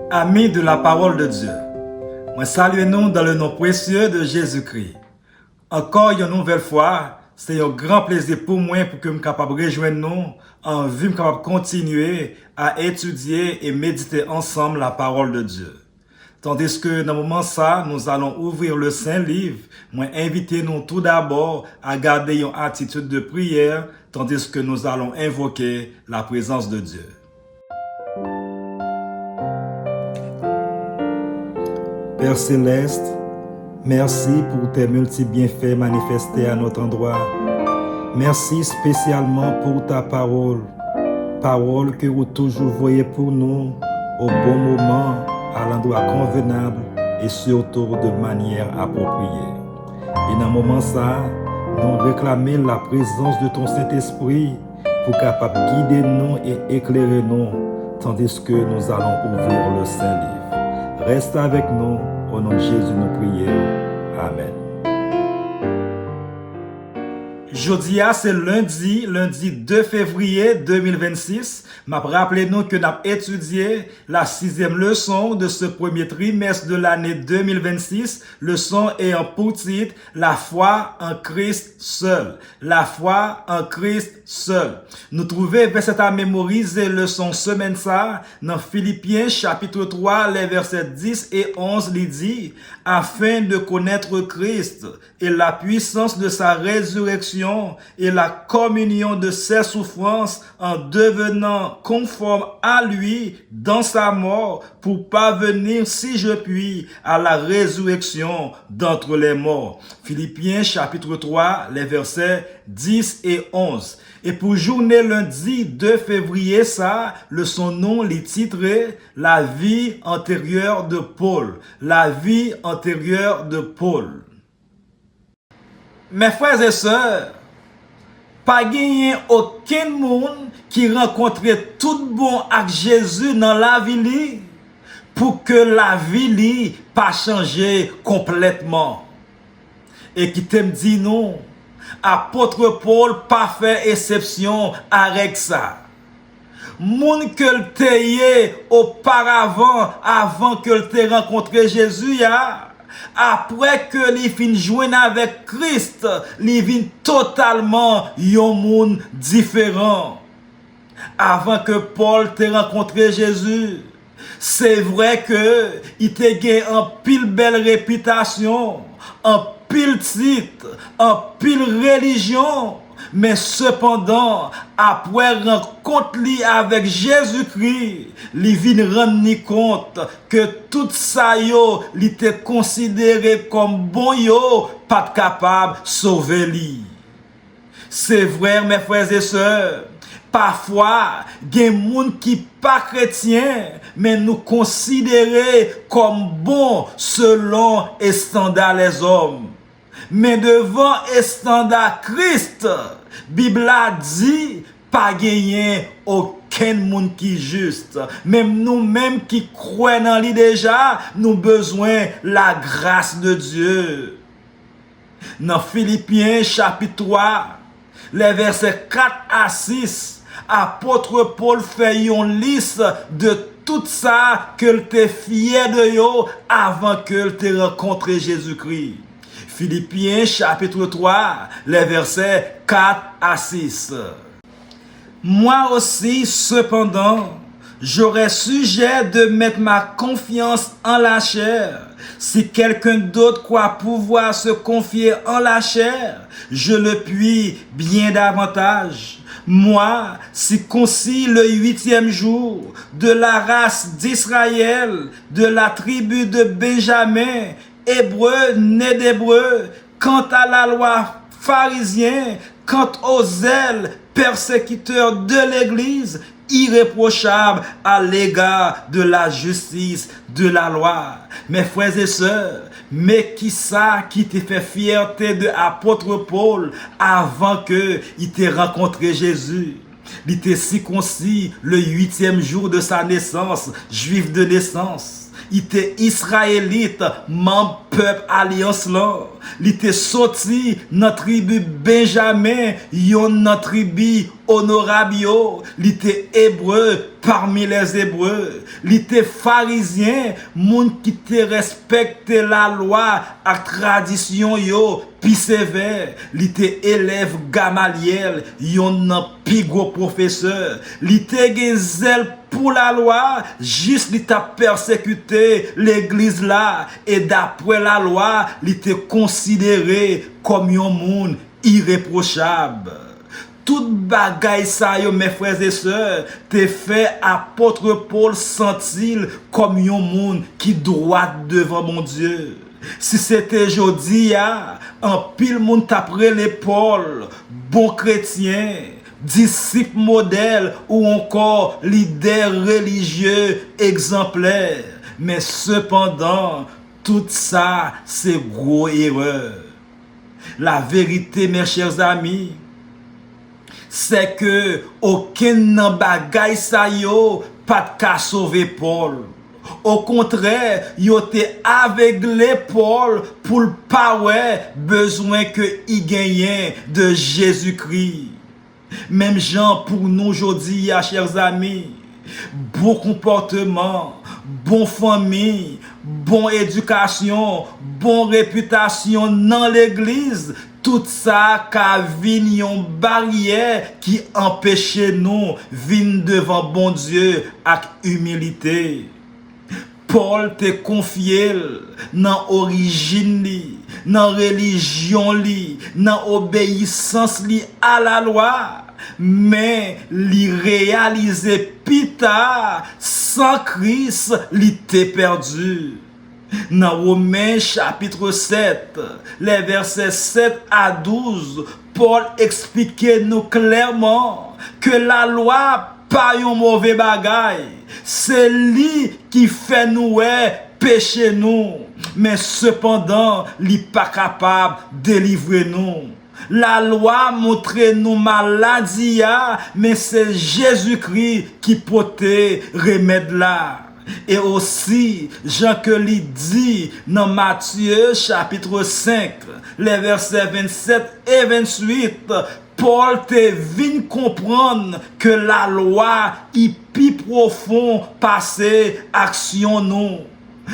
Amis de la parole de Dieu, moi salue nous dans le nom précieux de Jésus-Christ. Encore une nouvelle fois, c'est un grand plaisir pour moi pour que je sois capable de rejoindre nous en vue de continuer à étudier et méditer ensemble la parole de Dieu. Tandis que dans le moment ça, nous allons ouvrir le Saint-Livre, moi inviter nous tout d'abord à garder une attitude de prière, tandis que nous allons invoquer la présence de Dieu. Père Céleste, merci pour tes multiples bienfaits manifestés à notre endroit. Merci spécialement pour ta parole, parole que vous toujours voyez pour nous au bon moment, à l'endroit convenable et surtout de manière appropriée. Et dans ce moment ça, nous réclamons la présence de ton Saint-Esprit pour capable guider nous et éclairer nous, tandis que nous allons ouvrir le Saint-Livre. Reste avec nous, au nom de Jésus nous prions. Amen. Jeudi, c'est lundi 2 février 2026. M'a rappelé nous que nous avons étudié la 6e leçon de ce premier trimestre de l'année 2026. Leçon ayant pour titre La foi en Christ seul. La foi en Christ seul. Nous trouvons verset à mémoriser leçon semaine ça dans Philippiens chapitre 3, les versets 10 et 11, il dit afin de connaître Christ et la puissance de sa résurrection et la communion de ses souffrances en devenant conforme à lui dans sa mort pour parvenir, si je puis, à la résurrection d'entre les morts. Philippiens chapitre 3, les versets 10 et 11. Et pour journée lundi 2 février, ça, son nom est titré La vie antérieure de Paul. La vie antérieure de Paul. Mes frères et sœurs, pas gagné aucun monde qui rencontrait tout bon avec Jésus dans la vie pour que la vie pas changé complètement. Et qui t'aime dit non, apôtre Paul pas fait exception avec ça. Moun que le t'ayé auparavant, avant que le t'ait rencontré Jésus, après que li fin joindre avec Christ, li vin totalement yon moun différent. Avant que Paul t'ait rencontré Jésus, c'est vrai que il te gagné en pile belle réputation, en pile titre, en pile religion. Mais cependant, après rencontre li avec Jésus-Christ, li vin rendre compte que tout ça yo, li te considéré comme bon yo, pas capable sauver li. C'est vrai, mes frères et sœurs, parfois, gen moun qui pas chrétien, mais nous considérer comme bon selon les standards les hommes. Mais devant les standards Christ, Bible a dit, pas gagner aucun monde qui juste. Même nous-mêmes qui croyons dans lui déjà, nous besoin la grâce de Dieu. Dans Philippiens chapitre 3, les versets 4 à 6, apôtre Paul fait une liste de tout ça que t'es fier de yo avant que t'aies rencontré Jésus-Christ. Philippiens chapitre 3, les versets 4 à 6. Moi aussi, cependant, j'aurais sujet de mettre ma confiance en la chair. Si quelqu'un d'autre croit pouvoir se confier en la chair, je le puis bien davantage. Moi, circoncis le 8e jour, de la race d'Israël, de la tribu de Benjamin, hébreu, né d'hébreu, quant à la loi pharisien, quant aux zèles persécuteurs de l'Église, irréprochable à l'égard de la justice de la loi. Mes frères et sœurs, mais qui ça qui te fait fierté de apôtre Paul avant que il t'ait rencontré Jésus? Il était circoncis le 8e jour de sa naissance, juif de naissance. Il était israélite, membre peuple alliance là. Il était sorti dans tribu Benjamin, yon dans tribu honorable yo, li était hébreu parmi les hébreux, li était pharisien, moun qui te respecte la loi ak tradition yo, pi sévère, li était élève Gamaliel, yon nan pi gros professeur, li te gen zèl pour la loi, juste li t'a persécuté l'église là, et d'après la loi, li te considéré comme yon moun irréprochable. Tout bagay sa yo, mes frères et sœurs, te fait apôtre Paul sentir comme yon moun qui droit devant mon Dieu. Si c'était jodi un pile moun t'apre les Paul, bon chrétien, disciple modèle ou encore leader religieux exemplaire. Mais cependant, tout ça, c'est gros erreur. La vérité, mes chers amis, c'est que aucun nan bagay sa yo pas de ka sauver Paul. Au contraire, yo te aveuglé Paul pour le pas besoin que il gagne de Jésus-Christ. Même gens pour nous aujourd'hui, chers amis, bon comportement, bon famille, bon éducation, bon réputation dans l'église, tout ça ka vin yon barrière qui empêche nous vin devant bon Dieu avec humilité. Paul te confié dans origine li, dans religion li, dans obéissance li à la loi, mais li réalisé pita sans Christ li te perdu. Dans Romains chapitre 7, les versets 7 à 12, Paul expliquait nous clairement que la loi pas un mauvais bagay. C'est lui qui fait nous pécher nous. Mais cependant, il pas capable de délivrer nous. La loi montre nous maladie, mais c'est Jésus-Christ qui porte remède là. Et aussi, Jean que lui dit dans Matthieu chapitre 5, les versets 27 et 28, Paul te vient comprendre que la loi est plus profond passé action nous.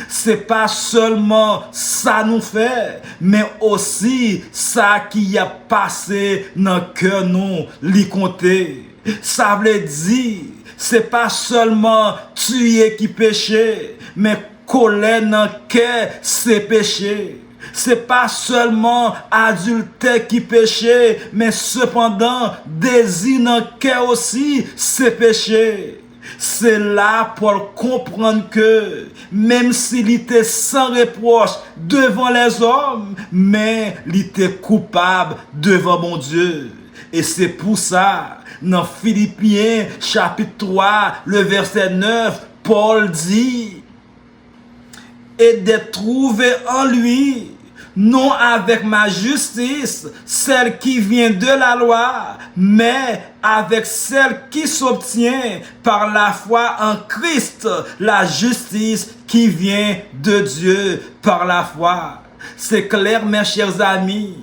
C'est pas seulement ça nous fait, mais aussi ça qui a passé dans le cœur nous, li compter. Ça veut dire, c'est pas seulement tuer qui péché, mais colère dans le cœur, c'est péché. C'est pas seulement adultère qui péché, mais cependant désir dans le cœur aussi, c'est péché. C'est là pour comprendre que même s'il était sans reproche devant les hommes, mais il était coupable devant mon Dieu. Et c'est pour ça, dans Philippiens chapitre 3, le verset 9, Paul dit, et d'être trouvé en lui, non avec ma justice, celle qui vient de la loi, mais avec celle qui s'obtient par la foi en Christ, la justice qui vient de Dieu par la foi. C'est clair, mes chers amis,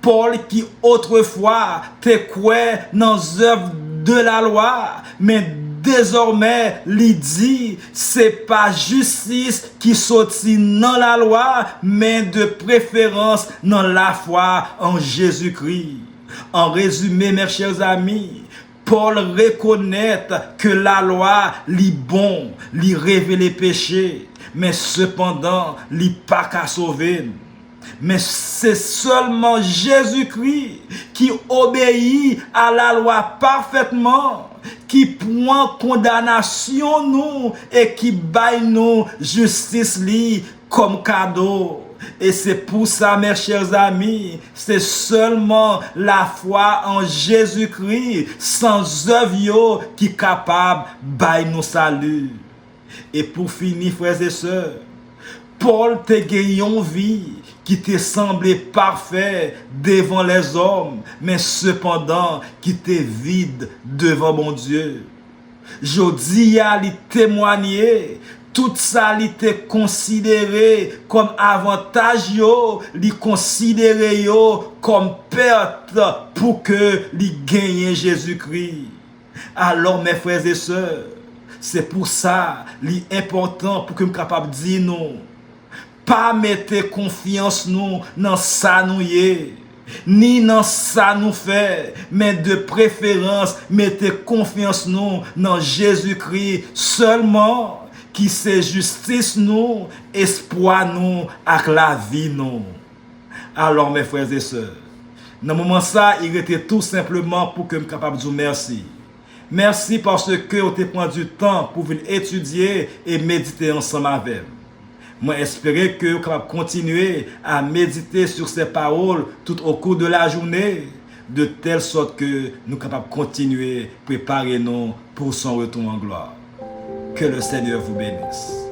Paul qui autrefois te croit dans les œuvres de la loi, mais désormais, il dit, c'est pas justice qui sortit dans la loi, mais de préférence dans la foi en Jésus-Christ. En résumé, mes chers amis, Paul reconnaît que la loi lit bon, lit révèle les péchés, mais cependant, lit pas qu'à sauver. Mais c'est seulement Jésus-Christ qui obéit à la loi parfaitement, qui prend condamnation nous et qui baille nous justice li comme cadeau. Et c'est pour ça, mes chers amis, c'est seulement la foi en Jésus-Christ sans œuvre qui est capable baille nous salut. Et pour finir, frères et sœurs, Paul te gagné une vie qui te semblait parfait devant les hommes, mais cependant qui te vide devant mon Dieu. Je dis à lui témoigner tout ça li te considéré comme avantage yo, li considéré yo comme perte pour que li gagne Jésus-Christ. Alors mes frères et sœurs, c'est pour ça li important pour que me capable dire non. Pas mettre confiance nous dans ça nous yé, ni dans ça nous fait, mais de préférence mettez confiance nous dans Jésus-Christ seulement, qui c'est justice nous, espoir nous, avec la vie nous. Alors mes frères et sœurs, dans le moment ça, il était tout simplement pour que je sois capable de dire merci. Merci parce que vous avez pris du temps pour venir étudier et méditer ensemble avec. Moi, j'espère que vous capable continuer à méditer sur ces paroles tout au cours de la journée, de telle sorte que nous sommes capables de continuer à préparer nous pour son retour en gloire. Que le Seigneur vous bénisse.